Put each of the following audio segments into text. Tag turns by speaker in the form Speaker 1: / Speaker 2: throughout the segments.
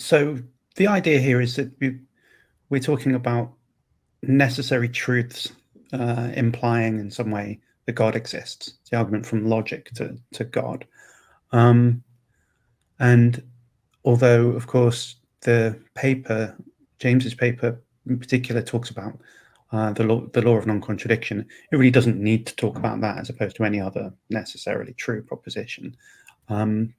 Speaker 1: So the idea here is that we're talking about necessary truths implying in some way that God exists. It's the argument from logic to God. And although, of course, the paper, James's paper in particular, talks about the law of non-contradiction, it really doesn't need to talk about that as opposed to any other necessarily true proposition. And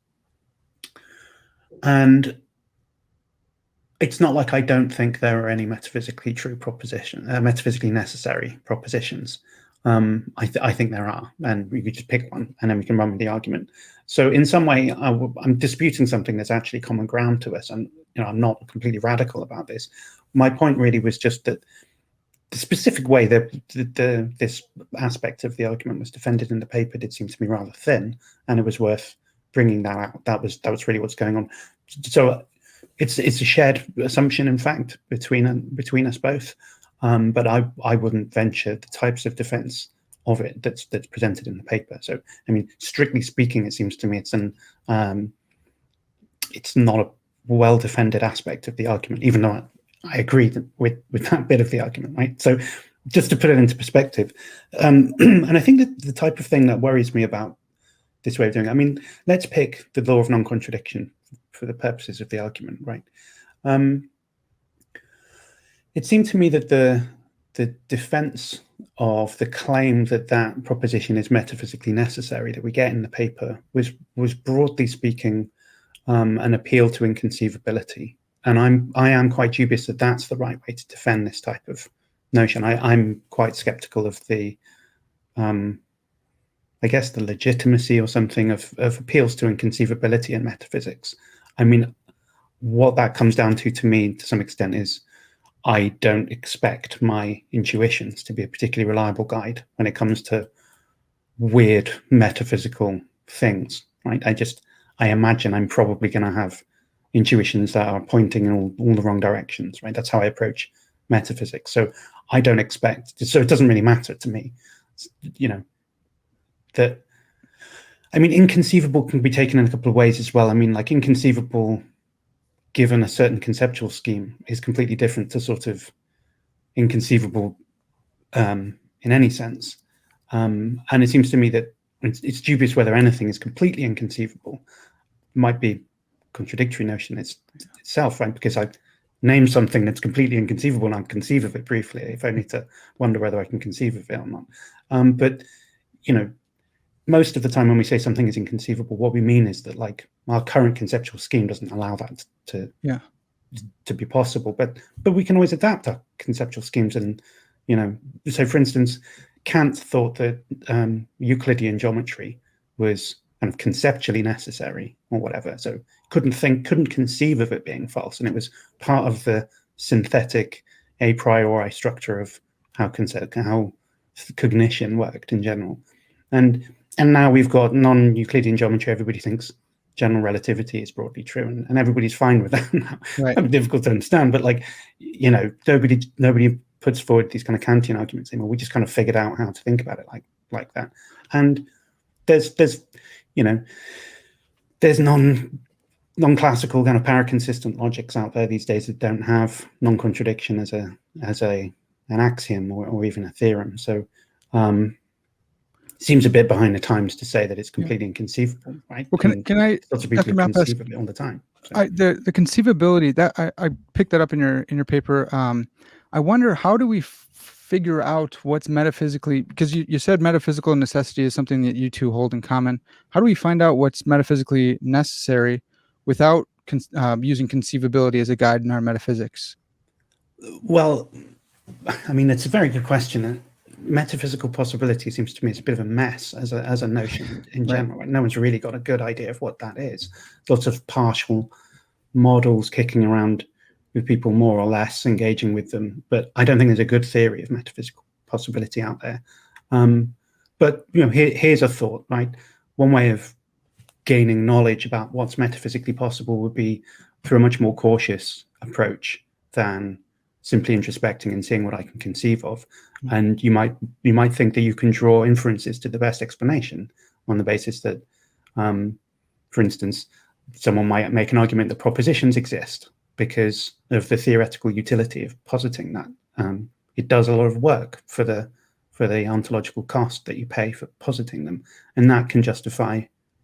Speaker 1: it's not like I don't think there are any metaphysically true metaphysically necessary propositions. I think there are, and we could just pick one, and then we can run with the argument. So in some way, I'm disputing something that's actually common ground to us, and I'm not completely radical about this. My point really was just that the specific way that this aspect of the argument was defended in the paper did seem to me rather thin, and it was worth bringing that out. That was really what's going on. So it's a shared assumption, in fact, between us both. But I wouldn't venture the types of defense of it that's presented in the paper. So, I mean, strictly speaking, it seems to me it's not a well-defended aspect of the argument, even though I agree with that bit of the argument, right? So, just to put it into perspective, and I think that the type of thing that worries me about this way of doing it, I mean, let's pick the law of non-contradiction for the purposes of the argument, right? It seemed to me that the defense of the claim that proposition is metaphysically necessary that we get in the paper was broadly speaking an appeal to inconceivability, and I am quite dubious that that's the right way to defend this type of notion. I'm quite skeptical of the I guess the legitimacy or something of appeals to inconceivability in metaphysics. I mean, what that comes down to me, to some extent, is I don't expect my intuitions to be a particularly reliable guide when it comes to weird metaphysical things, right? I imagine I'm probably going to have intuitions that are pointing in all the wrong directions, right? That's how I approach metaphysics. So I don't expect, so it doesn't really matter to me, that, I mean, inconceivable can be taken in a couple of ways as well. I mean, like, inconceivable given a certain conceptual scheme is completely different to sort of inconceivable in any sense. And it seems to me that it's dubious whether anything is completely inconceivable. It might be a contradictory notion itself, right? Because I name something that's completely inconceivable and I conceive of it briefly, if only to wonder whether I can conceive of it or not. But, most of the time when we say something is inconceivable, what we mean is that, like, our current conceptual scheme doesn't allow that to be possible. But we can always adapt our conceptual schemes, and so for instance, Kant thought that Euclidean geometry was kind of conceptually necessary or whatever. So couldn't conceive of it being false, and it was part of the synthetic a priori structure of how cognition worked in general. And now we've got non-Euclidean geometry. Everybody thinks general relativity is broadly true, and everybody's fine with that now. Right. It's difficult to understand, but, like, nobody puts forward these kind of Kantian arguments anymore. We just kind of figured out how to think about it like that. And there's non-classical kind of paraconsistent logics out there these days that don't have non-contradiction as an axiom or even a theorem. So seems a bit behind the times to say that it's completely inconceivable, right?
Speaker 2: Well, can I
Speaker 1: lots of people conceive of it all the time. So.
Speaker 2: The conceivability that I picked that up in your paper. I wonder, how do we figure out what's metaphysically, because you said metaphysical necessity is something that you two hold in common. How do we find out what's metaphysically necessary without using conceivability as a guide in our metaphysics?
Speaker 1: Well, I mean, it's a very good question. Metaphysical possibility seems to me is a bit of a mess as a notion in general. Right? No one's really got a good idea of what that is. Lots of partial models kicking around with people more or less engaging with them, but I don't think there's a good theory of metaphysical possibility out there. But here's a thought, right? One way of gaining knowledge about what's metaphysically possible would be through a much more cautious approach than simply introspecting and seeing what I can conceive of. And you might think that you can draw inferences to the best explanation on the basis that, for instance, someone might make an argument that propositions exist, because of the theoretical utility of positing that. It does a lot of work for the ontological cost that you pay for positing them, and that can justify,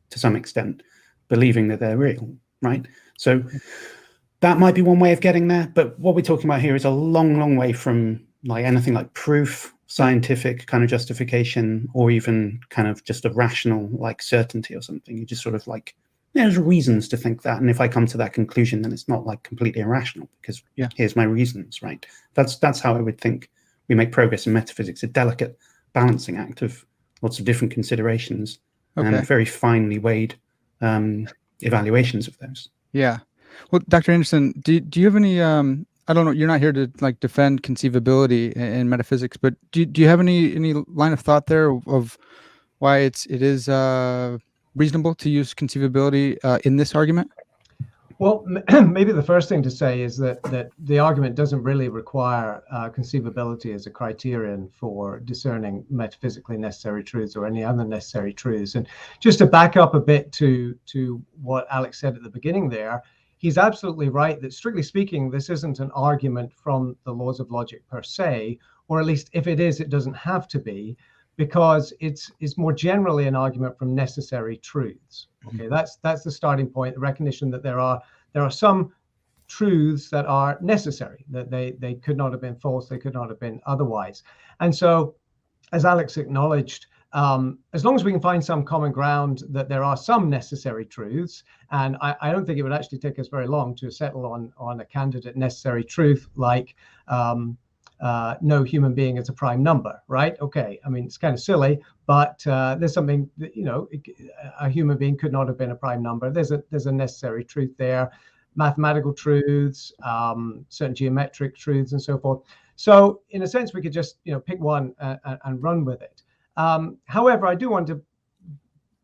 Speaker 1: to some extent, believing that they're real, right? So that might be one way of getting there, but what we're talking about here is a long, long way from like anything like proof, scientific kind of justification, or even kind of just a rational like certainty or something. You just sort of like, there's reasons to think that, and if I come to that conclusion, then it's not like completely irrational because here's my reasons, right? That's how I would think we make progress in metaphysics, a delicate balancing act of lots of different considerations and very finely weighed evaluations of those.
Speaker 2: Yeah. Well, Dr. Anderson, do you have any, I don't know, you're not here to like defend conceivability in metaphysics, but do you have any line of thought there of why it is reasonable to use conceivability in this argument?
Speaker 3: Well, maybe the first thing to say is that the argument doesn't really require conceivability as a criterion for discerning metaphysically necessary truths or any other necessary truths. And just to back up a bit to what Alex said at the beginning there, he's absolutely right that strictly speaking, this isn't an argument from the laws of logic per se, or at least if it is, it doesn't have to be, because it's more generally an argument from necessary truths. Okay, that's the starting point, the recognition that there are some truths that are necessary, that they could not have been false, they could not have been otherwise. And so, as Alex acknowledged, as long as we can find some common ground that there are some necessary truths, and I don't think it would actually take us very long to settle on a candidate necessary truth like no human being is a prime number, right? Okay, I mean, it's kind of silly, but there's something that, a human being could not have been a prime number. There's a necessary truth there, mathematical truths, certain geometric truths, and so forth. So in a sense, we could just pick one and run with it. However, I do want to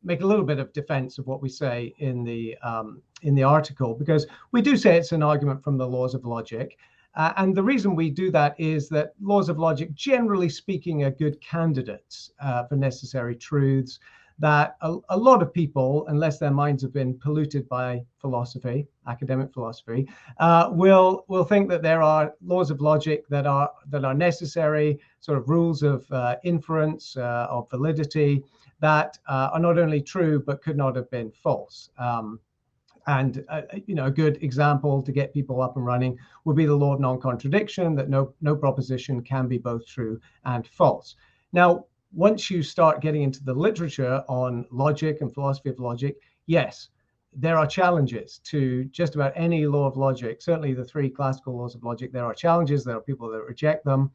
Speaker 3: make a little bit of defense of what we say in the article, because we do say it's an argument from the laws of logic. And the reason we do that is that laws of logic, generally speaking, are good candidates for necessary truths that a lot of people, unless their minds have been polluted by philosophy, academic philosophy, will think that there are laws of logic that are necessary, sort of rules of inference, of validity, that are not only true but could not have been false. And a good example to get people up and running would be the law of non-contradiction, that no proposition can be both true and false. Now, once you start getting into the literature on logic and philosophy of logic, yes, there are challenges to just about any law of logic. Certainly the three classical laws of logic, there are challenges. There are people that reject them.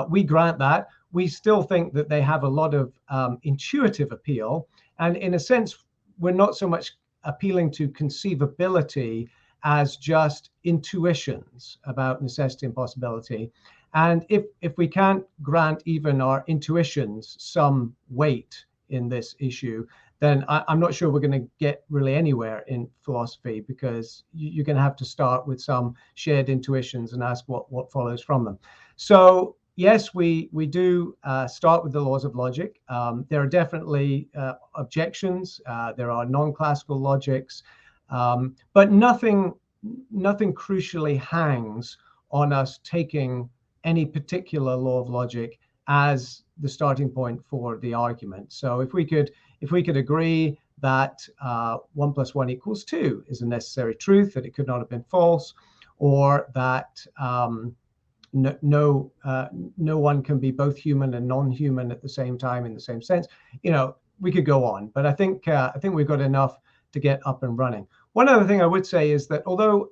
Speaker 3: We grant that. We still think that they have a lot of intuitive appeal. And in a sense, we're not so much appealing to conceivability as just intuitions about necessity and possibility. And if we can't grant even our intuitions some weight in this issue, then I'm not sure we're going to get really anywhere in philosophy, because you're going to have to start with some shared intuitions and ask what follows from them. So yes, we do start with the laws of logic. There are definitely objections. There are non-classical logics, but nothing crucially hangs on us taking any particular law of logic as the starting point for the argument. So if we could agree that 1 + 1 = 2 is a necessary truth, that it could not have been false, or that no one can be both human and non-human at the same time in the same sense, we could go on. But I think we've got enough to get up and running. One other thing I would say is that although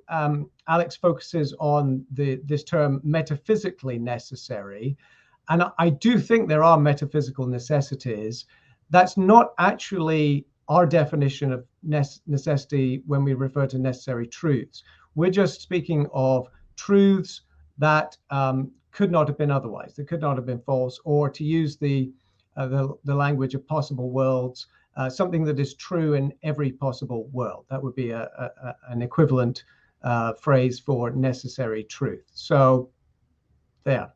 Speaker 3: Alex focuses on this term metaphysically necessary, and I do think there are metaphysical necessities, that's not actually our definition of necessity when we refer to necessary truths. We're just speaking of truths that could not have been otherwise, that could not have been false, or to use the language of possible worlds, something that is true in every possible world. That would be an equivalent phrase for necessary truth. So there.